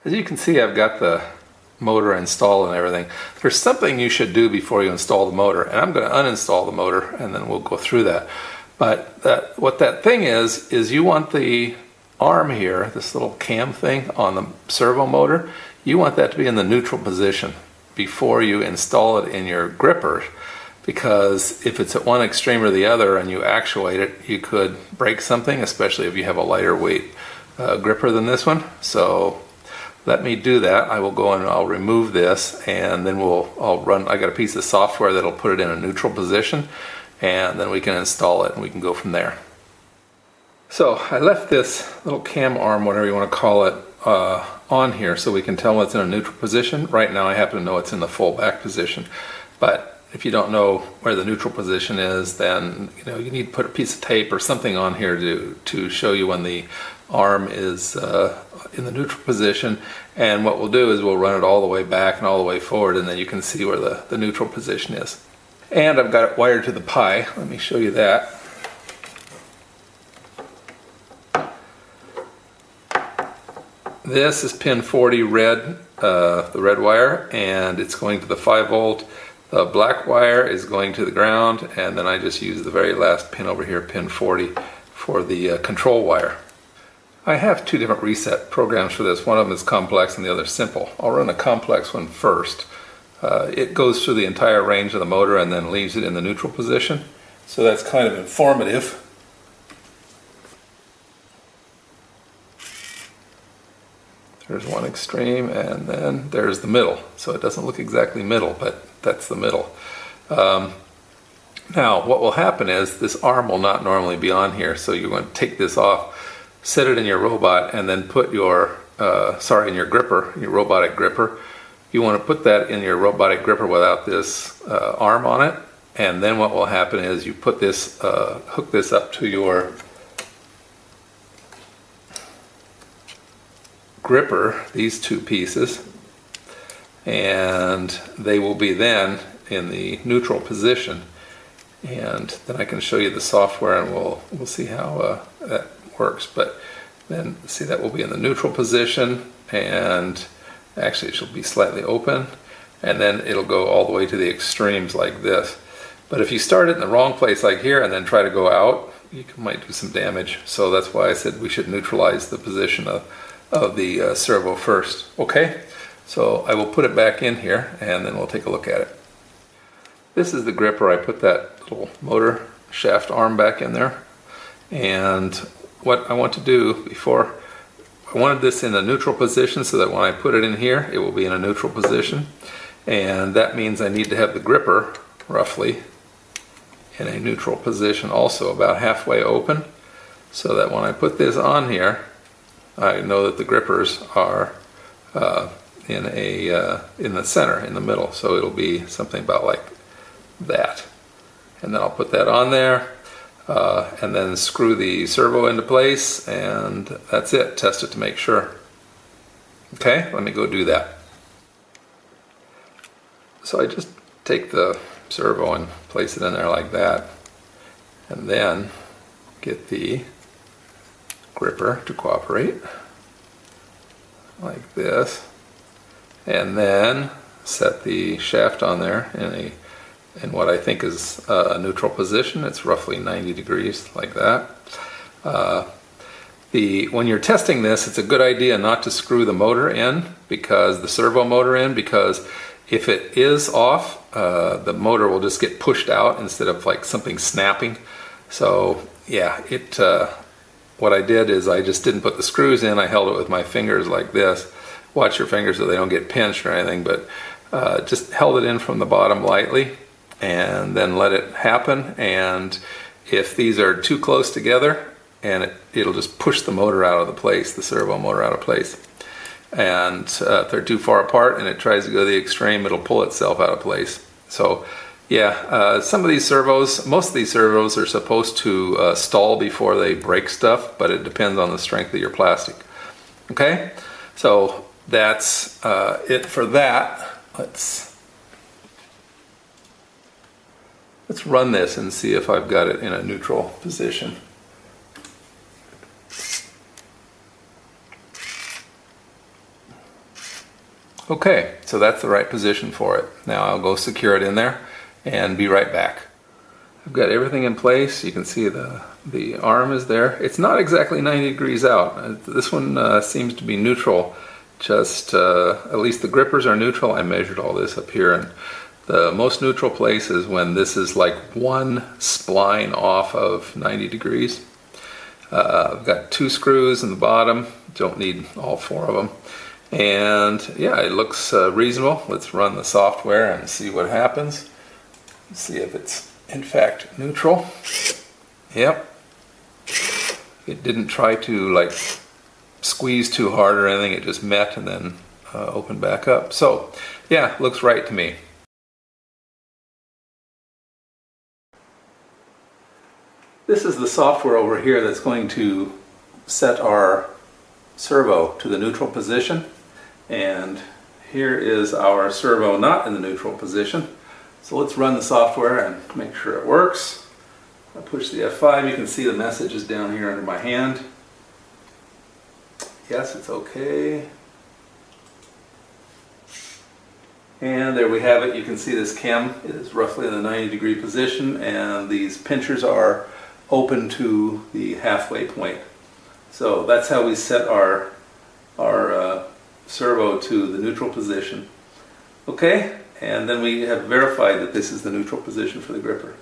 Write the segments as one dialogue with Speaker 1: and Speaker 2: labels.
Speaker 1: As you can see, I've got the motor installed and everything. There's something you should do before you install the motor, and I'm going to uninstall the motor and then we'll go through that. But what that thing is you want the arm here, this little cam thing on the servo motor, you want that to be in the neutral position before you install it in your gripper, because if it's at one extreme or the other and you actuate it, you could break something, especially if you have a lighter weight gripper than this one. So let me do that. I will go in and I'll remove this, and then I'll run. I got a piece of software that'll put it in a neutral position, and then we can install it and we can go from there. So I left this little cam arm, whatever you want to call it, on here so we can tell it's in a neutral position. Right now I happen to know it's in the full back position, but if you don't know where the neutral position is, then you need to put a piece of tape or something on here to show you when the arm is in the neutral position. And what we'll do is we'll run it all the way back and all the way forward, and then you can see where the neutral position is. And I've got it wired to the Pi. Let me show you that. This is pin 40 red, the red wire, and it's going to the 5 volt. The black wire is going to the ground, and then I just use the very last pin over here, pin 40, for the control wire. I have two different reset programs for this. One of them is complex and the other is simple. I'll run the complex one first. It goes through the entire range of the motor and then leaves it in the neutral position. So that's kind of informative. There's one extreme, and then there's the middle. So it doesn't look exactly middle, but that's the middle. Now what will happen is this arm will not normally be on here, so you're going to take this off, set it in your robot, and then put your in your gripper, your robotic gripper. You want to put that in your robotic gripper without this arm on it, and then what will happen is you put this hook this up to your gripper, these two pieces, and they will be then in the neutral position. And then I can show you the software and we'll see how that works. But then see, that will be in the neutral position, and actually it should be slightly open, and then it'll go all the way to the extremes like this. But if you start it in the wrong place like here and then try to go out, you might do some damage. So that's why I said we should neutralize the position of the servo first. Okay, so I will put it back in here and then we'll take a look at it. This is the gripper. I put that little motor shaft arm back in there, and what I want to do before, I wanted this in a neutral position so that when I put it in here it will be in a neutral position, and that means I need to have the gripper roughly in a neutral position also, about halfway open, so that when I put this on here I know that the grippers are in the center, in the middle, so it'll be something about like that. And then I'll put that on there, and then screw the servo into place, and that's it. Test it to make sure. Okay, let me go do that. So I just take the servo and place it in there like that, and then get the gripper to cooperate like this, and then set the shaft on there in what I think is a neutral position. It's roughly 90 degrees like that. When you're testing this, it's a good idea not to screw the motor in, because the servo motor in, because if it is off, the motor will just get pushed out instead of like something snapping. So yeah, what I did is I just didn't put the screws in. I held it with my fingers like this. Watch your fingers so they don't get pinched or anything, but just held it in from the bottom lightly and then let it happen. And if these are too close together, and it'll just push the motor out of the place, the servo motor out of place. And if they're too far apart and it tries to go to the extreme, it'll pull itself out of place. So yeah, some of these servos, most of these servos are supposed to stall before they break stuff, but it depends on the strength of your plastic. Okay, so that's it for that. Let's run this and see if I've got it in a neutral position. Okay, so that's the right position for it. Now I'll go secure it in there and be right back. I've got everything in place. You can see the arm is there. It's not exactly 90 degrees out. This one seems to be neutral. Just at least the grippers are neutral. I measured all this up here, and the most neutral place is when this is like one spline off of 90 degrees. I've got 2 screws in the bottom. Don't need all 4 of them. And yeah, it looks reasonable. Let's run the software and see what happens. See if it's in fact neutral. Yep. It didn't try to like squeeze too hard or anything. It just met and then opened back up. So yeah, looks right to me. This is the software over here that's going to set our servo to the neutral position. And here is our servo not in the neutral position. So let's run the software and make sure it works. I push the F5. You can see the message is down here under my hand. Yes, it's okay. And there we have it. You can see this cam is roughly in the 90-degree position, and these pinchers are open to the halfway point. So that's how we set our servo to the neutral position. Okay, and then we have verified that this is the neutral position for the gripper.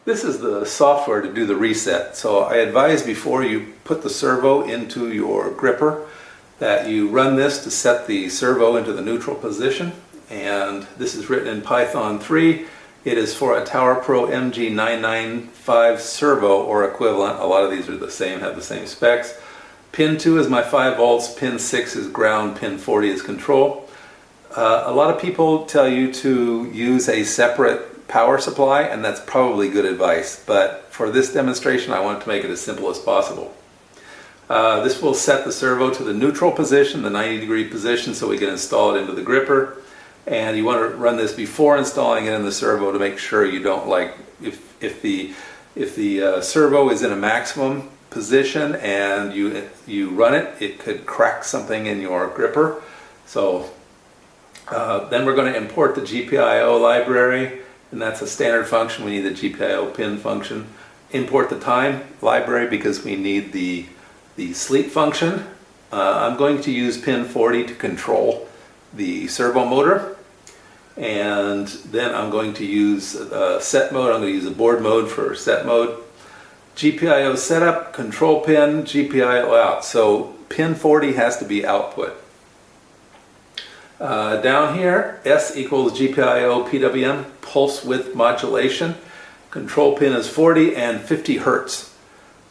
Speaker 1: This is the software to do the reset. So I advise before you put the servo into your gripper that you run this to set the servo into the neutral position. And this is written in Python 3. It is for a Tower Pro MG995 servo or equivalent. A lot of these are the same, have the same specs. Pin 2 is my 5 volts, pin 6 is ground, pin 40 is control. A lot of people tell you to use a separate power supply, and that's probably good advice. But for this demonstration, I want to make it as simple as possible. This will set the servo to the neutral position, the 90-degree position, so we can install it into the gripper. And you want to run this before installing it in the servo to make sure you don't, like, if the servo is in a maximum position and you run it, it could crack something in your gripper. So then we're going to import the GPIO library, and that's a standard function. We need the GPIO pin function. Import the time library because we need the sleep function. I'm going to use pin 40 to control the servo motor, and then I'm going to use set mode. I'm going to use a board mode for set mode. GPIO setup, control pin, GPIO out. So pin 40 has to be output. Down here, S equals GPIO PWM, pulse width modulation. Control pin is 40 and 50 Hertz.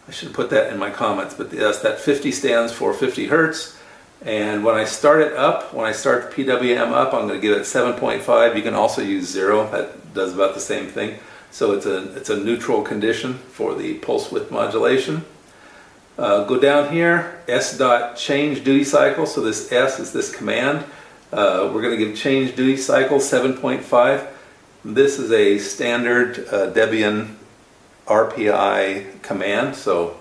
Speaker 1: I should put that in my comments, but yes, that 50 stands for 50 Hertz. And when I start it up, when I start the PWM up, I'm going to give it 7.5. You can also use 0. That does about the same thing. So it's a neutral condition for the pulse width modulation. Go down here, S dot change duty cycle. So this S is this command. We're going to give change duty cycle 7.5. This is a standard Debian RPI command. So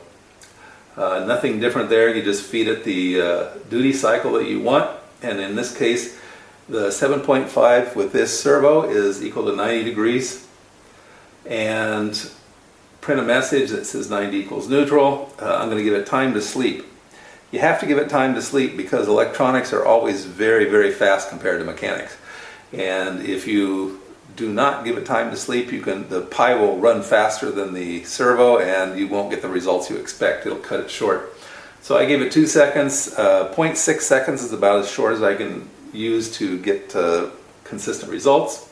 Speaker 1: nothing different there. You just feed it the duty cycle that you want, and in this case the 7.5 with this servo is equal to 90 degrees, and print a message that says 90 equals neutral. I'm going to give it time to sleep. You have to give it time to sleep because electronics are always very, very fast compared to mechanics, and if you do not give it time to sleep, the pi will run faster than the servo and you won't get the results you expect. It'll cut it short. So I gave it 2 seconds. 0.6 seconds is about as short as I can use to get consistent results.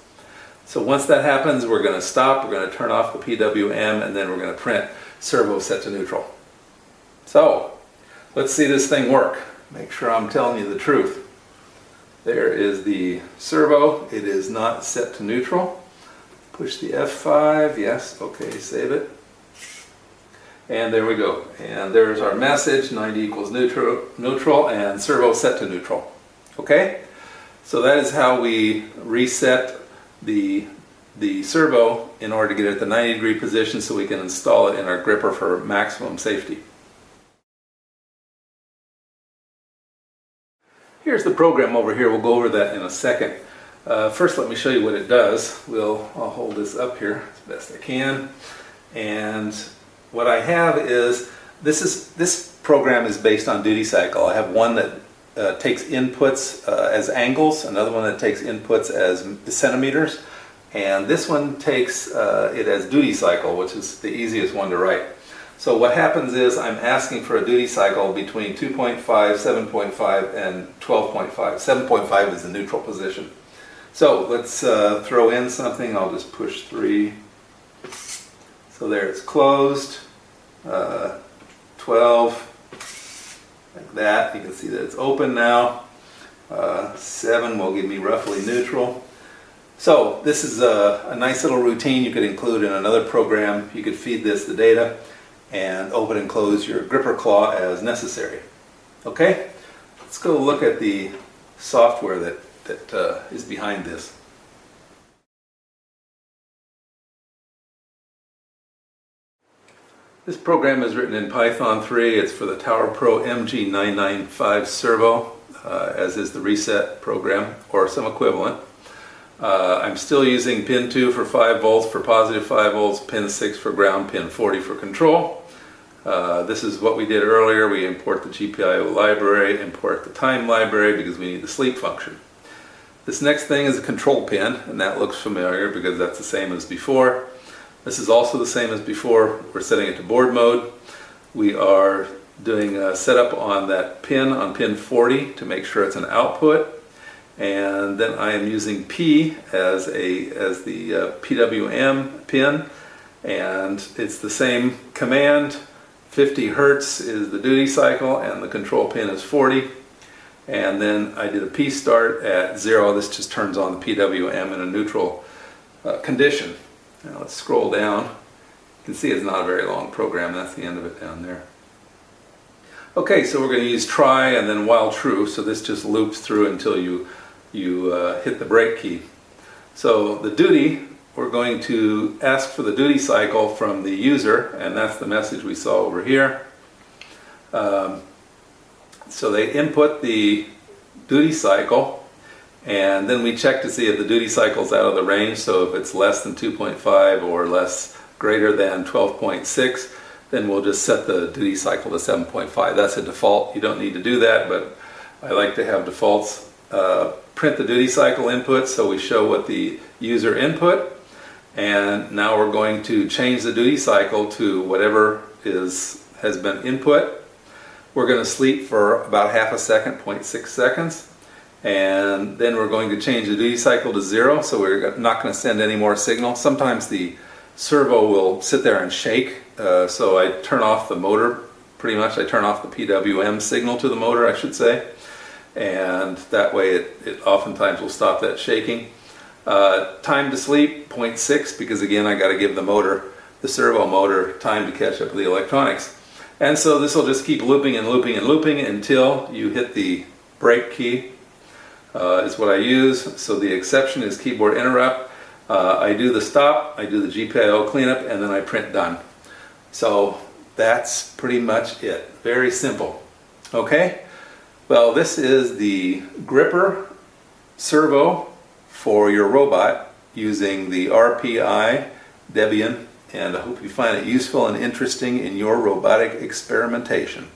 Speaker 1: So once that happens, we're going to stop, we're going to turn off the PWM, and then we're going to print servo set to neutral. So let's see this thing work. Make sure I'm telling you the truth. There is the servo. It is not set to neutral. Push the F5. Yes, okay, save it. And there we go. And there's our message, 90 equals neutral, and servo set to neutral. Okay? So that is how we reset the servo in order to get it at the 90-degree position so we can install it in our gripper for maximum safety. Here's the program over here. We'll go over that in a second. First, let me show you what it does. I'll hold this up here as best I can. And what I have is, this program is based on duty cycle. I have one that takes inputs as angles, another one that takes inputs as centimeters, and this one takes it as duty cycle, which is the easiest one to write. So what happens is I'm asking for a duty cycle between 2.5, 7.5, and 12.5. 7.5 is the neutral position. So let's throw in something. I'll just push 3. So there, it's closed. 12, like that. You can see that it's open now. 7 will give me roughly neutral. So this is a nice little routine you could include in another program. You could feed this the data and open and close your gripper claw as necessary. Okay, let's go look at the software that is behind this. This program is written in Python 3. It's for the Tower Pro MG995 Servo, as is the reset program, or some equivalent. I'm still using pin 2 for 5 volts for positive 5 volts, pin 6 for ground, pin 40 for control. This is what we did earlier. We import the GPIO library, import the time library because we need the sleep function. This next thing is a control pin, and that looks familiar because that's the same as before. This is also the same as before. We're setting it to board mode. We are doing a setup on that pin, on pin 40, to make sure it's an output. And then I am using P as the PWM pin, and it's the same command. 50 Hertz is the duty cycle, and the control pin is 40. And then I did a P start at 0. This just turns on the PWM in a neutral condition. Now let's scroll down. You can see it's not a very long program. That's the end of it down there. Okay, so we're going to use try and then while true. So this just loops through until you hit the break key. So the duty, we're going to ask for the duty cycle from the user, and that's the message we saw over here. So they input the duty cycle, and then we check to see if the duty cycle is out of the range. So if it's less than 2.5 or greater than 12.6, then we'll just set the duty cycle to 7.5. That's a default. You don't need to do that, but I like to have defaults. Print the duty cycle input, so we show what the user input, and now we're going to change the duty cycle to whatever has been input. We're going to sleep for about half a second, 0.6 seconds, and then we're going to change the duty cycle to 0, so we're not going to send any more signal. Sometimes the servo will sit there and shake, so I turn off the motor, pretty much. I turn off the PWM signal to the motor, I should say, and that way it oftentimes will stop that shaking. Time to sleep, 0.6, because again I got to give the servo motor, time to catch up with the electronics. And so this will just keep looping and looping and looping until you hit the break key, is what I use. So the exception is keyboard interrupt. I do the stop, I do the GPIO cleanup, and then I print done. So that's pretty much it. Very simple. Okay? Well, this is the gripper servo for your robot using the RPI Debian, and I hope you find it useful and interesting in your robotic experimentation.